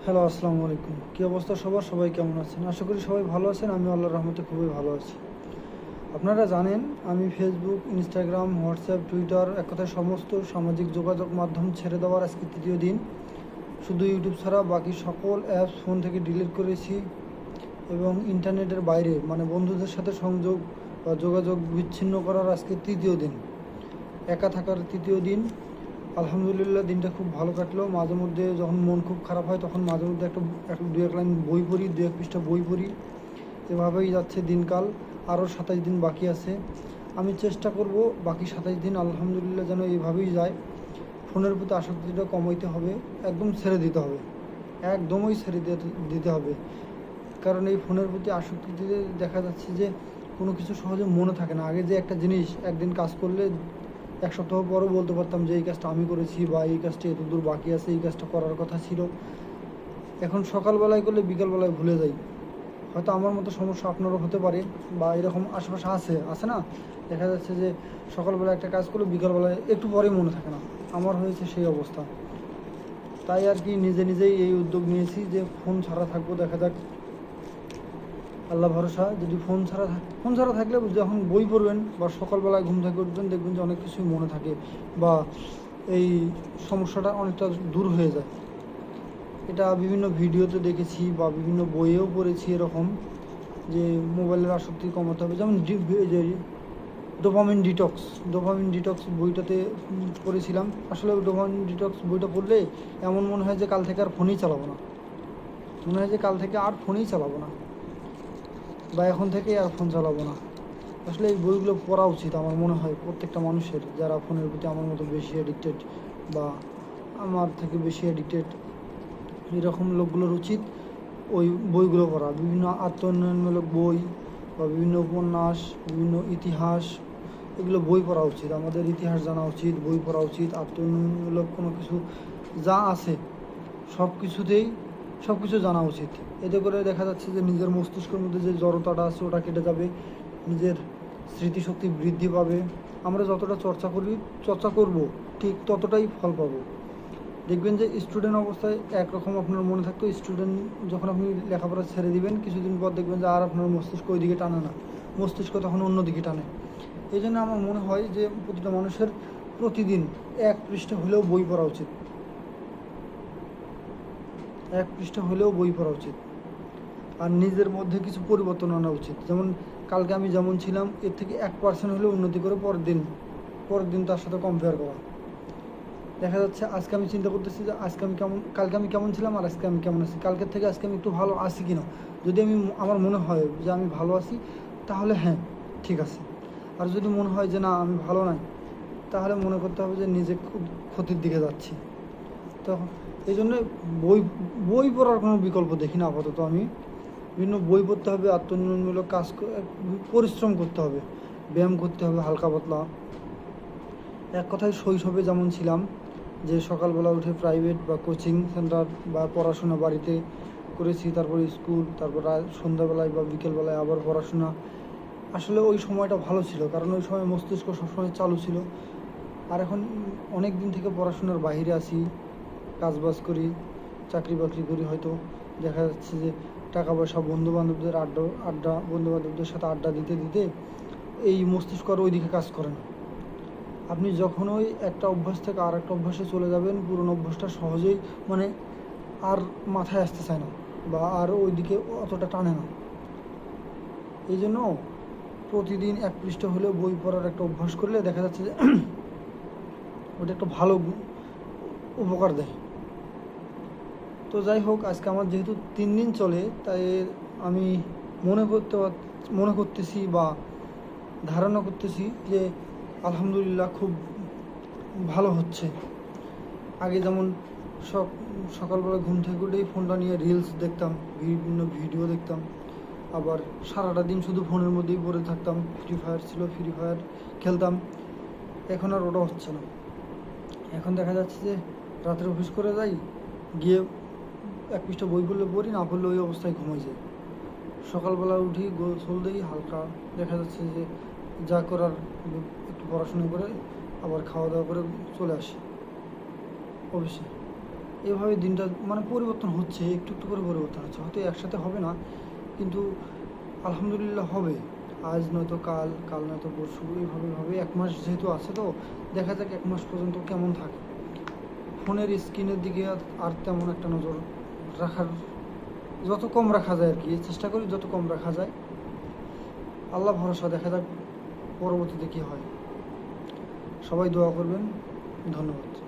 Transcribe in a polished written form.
Hello, আসসালামু আলাইকুম। কী অবস্থা সবার? সবাই কেমন আছেন? আশা করি সবাই ভালো আছেন। আমি আল্লাহর রহমতে খুবই ভালো আছি। আপনারা জানেন, আমি ফেসবুক, ইনস্টাগ্রাম, হোয়াটসঅ্যাপ, টুইটার, এক কথায় সমস্ত সামাজিক যোগাযোগ মাধ্যম ছেড়ে দেওয়ার আজকে তৃতীয় দিন। শুধু ইউটিউব ছাড়া বাকি সকল অ্যাপস ফোন থেকে ডিলিট করেছি এবং ইন্টারনেটের বাইরে মানে বন্ধুদের সাথে সংযোগ বা যোগাযোগ বিচ্ছিন্ন করার আজকে তৃতীয় দিন, একা থাকার তৃতীয় দিন। আলহামদুলিল্লাহ, দিনটা খুব ভালো কাটলো। মাঝে মধ্যে যখন মন খুব খারাপ হয় তখন মাঝে মধ্যে দু এক লাইন বই পড়ি, দু এক পৃষ্ঠা বই পড়ি। এভাবেই যাচ্ছে দিনকাল। আরও 27 দিন বাকি আছে। আমি চেষ্টা করব বাকি 27 দিন আলহামদুলিল্লাহ যেন এইভাবেই যায়। ফোনের প্রতি আসক্তিটা কমাইতে হবে, একদম ছেড়ে দিতে হবে, একদমই ছেড়ে দিতে হবে। কারণ এই ফোনের প্রতি আসক্তিতে দেখা যাচ্ছে যে কোনো কিছু সহজে মনে থাকে না। আগে যে একটা জিনিস একদিন কাজ করলে এক সপ্তাহ পরও বলতে পারতাম যে এই কাজটা আমি করেছি বা এই কাজটা এত দূর বাকি আছে, এই কাজটা করার কথা ছিল। এখন সকালবেলায় করলে বিকালবেলায় ভুলে যাই। হয়তো আমার মতো সমস্যা আপনারও হতে পারে বা এরকম আশেপাশে আছে না? দেখা যাচ্ছে যে সকালবেলা একটা কাজ করলে বিকালবেলায় একটু পরেই মনে থাকে না। আমার হয়েছে সেই অবস্থা। তাই আর কি নিজেই এই উদ্যোগ নিয়েছি যে ফোন ছাড়া থাকবো। দেখা যাক, আল্লাহ ভরসা। যদি ফোন ছাড়া থাকলে যখন বই পড়বেন বা সকালবেলায় ঘুম থেকে উঠবেন, দেখবেন যে অনেক কিছুই মনে থাকে বা এই সমস্যাটা অনেকটা দূর হয়ে যায়। এটা বিভিন্ন ভিডিওতে দেখেছি বা বিভিন্ন বইয়েও পড়েছি এরকম, যে মোবাইলের আসক্তি কমাতে হবে। যেমন যে ডোপামিন ডিটক্স বইটাতে পড়েছিলাম। আসলে ডোপামিন ডিটক্স বইটা পড়লে এমন মনে হয় যে কাল থেকে আর ফোনই চালাবো না, বা এখন থেকে আর ফোন চালাবো না। আসলে এই বইগুলো পড়া উচিত আমার মনে হয় প্রত্যেকটা মানুষের, যারা ফোনের প্রতি আমার মতো বেশি অ্যাডিক্টেড বা আমার থেকে বেশি অ্যাডিক্টেড, এরকম লোকগুলোর উচিত ওই বইগুলো পড়া। বিভিন্ন আত্মোন্নয়নমূলক বই বা বিভিন্ন উপন্যাস, বিভিন্ন ইতিহাস, এগুলো বই পড়া উচিত। আমাদের ইতিহাস জানা উচিত, বই পড়া উচিত। আত্মোন্নয়নমূলক কোনো কিছু যা আছে সব কিছু জানা উচিত। এতে করে দেখা যাচ্ছে যে নিজের মস্তিষ্কের মধ্যে যে জড়তাটা আছে ওটা কেটে যাবে, নিজের স্মৃতিশক্তি বৃদ্ধি পাবে। আমরা যতটা চর্চা করব ঠিক ততটাই ফল পাবো। দেখবেন যে স্টুডেন্ট অবস্থায় একরকম আপনার মনে থাকতো, স্টুডেন্ট যখন আপনি লেখাপড়া ছেড়ে দিবেন কিছুদিন পর দেখবেন যে আর আপনার মস্তিষ্ক ওই দিকে টানে না, মস্তিষ্ক তখন অন্য দিকে টানে। এই জন্য আমার মনে হয় যে প্রতিটা মানুষের প্রতিদিন 1 পৃষ্ঠা হলেও বই পড়া উচিত, 1 পৃষ্ঠা হলেও বই পড়া উচিত। আর নিজের মধ্যে কিছু পরিবর্তন আনা উচিত। যেমন কালকে আমি যেমন ছিলাম এর থেকে 1% হলেও উন্নতি করে পরের দিন তার সাথে কম্পেয়ার করা। দেখা যাচ্ছে আজকে আমি চিন্তা করতেছি যে কালকে আমি কেমন ছিলাম আর আজকে আমি কেমন আছি, কালকের থেকে আজকে আমি একটু ভালো আছি কি না। যদি আমার মনে হয় যে আমি ভালো আছি, তাহলে হ্যাঁ, ঠিক আছে। আর যদি মনে হয় যে না আমি ভালো নাই, তাহলে মনে করতে হবে যে নিজে খুব ক্ষতির দিকে যাচ্ছি। তো এই জন্য বই বই পড়ার কোনো বিকল্প দেখি না আপাতত আমি। বিভিন্ন বই পড়তে হবে, আত্মোন্নয়নমূলক পরিশ্রম করতে হবে, ব্যায়াম করতে হবে হালকা পাতলা। এক কথায় শৈশবে যেমন ছিলাম, যে সকালবেলা উঠে প্রাইভেট বা কোচিং সেন্টার বা পড়াশোনা বাড়িতে করেছি, তারপর স্কুল, তারপর সন্ধ্যাবেলায় বা বিকেলবেলায় আবার পড়াশোনা। আসলে ওই সময়টা ভালো ছিল, কারণ ওই সময় মস্তিষ্ক সবসময় চালু ছিল। আর এখন অনেক দিন থেকে পড়াশোনার বাইরে আছি, কাজবাজ করি, চাকরি বাকরি করি। হয়তো দেখা যাচ্ছে যে টাকা পয়সা, বন্ধুবান্ধবদের সাথে আড্ডা দিতে দিতে এই মস্তিষ্ক আর ওইদিকে কাজ করে না। আপনি যখন ওই একটা অভ্যাস থেকে আর একটা অভ্যাসে চলে যাবেন, পুরনো অভ্যাসটা সহজেই মানে আর মাথায় আসতে চায় না বা আর ওইদিকে অতটা টানে না। এই জন্য প্রতিদিন 1 পৃষ্ঠা হলেও বই পড়ার একটা অভ্যাস করলে দেখা যাচ্ছে যে ওটা একটা ভালো উপকার দেয়। তো যাই হোক, আজকে আমার যেহেতু 3 দিন চলে, তাই আমি মনে করতেছি বা ধারণা করতেছি যে আলহামদুলিল্লাহ খুব ভালো হচ্ছে। আগে যেমন সকালবেলা ঘুম থেকে উঠেই ফোনটা নিয়ে রিলস দেখতাম, বিভিন্ন ভিডিও দেখতাম, আবার সারাটা দিন শুধু ফোনের মধ্যেই পড়ে থাকতাম। ফ্রি ফায়ার খেলতাম। এখন আর ওটা হচ্ছে না। এখন দেখা যাচ্ছে যে রাত্রে অফিস করে যাই, গিয়ে 1 পৃষ্ঠা বই পড়ি, না পড়লে ওই অবস্থায় ঘুমিয়ে যাই। সকালবেলা উঠি, গোসল দিই হালকা, দেখা যাচ্ছে যে যা করার একটু পড়াশোনা করে আবার খাওয়া দাওয়া করে চলে আসি অফিসে। এভাবে দিনটা মানে পরিবর্তন হচ্ছে, একটু একটু করে পরিবর্তন হচ্ছে, হয়তো একসাথে হবে না কিন্তু আলহামদুলিল্লাহ হবে। আজ নয়তো কাল, কাল নয়তো পরশু, এইভাবে এক মাস যেহেতু আছে, তো দেখা যাক এক মাস পর্যন্ত কেমন থাকে। ফোনের স্ক্রিনের দিকে আর তেমন একটা নজর রাখার, যত কম রাখা যায় আর কি, চেষ্টা করি যত কম রাখা যায়। আল্লাহ ভরসা, দেখা যাক পরবর্তীতে কী হয়। সবাই দোয়া করবেন। ধন্যবাদ।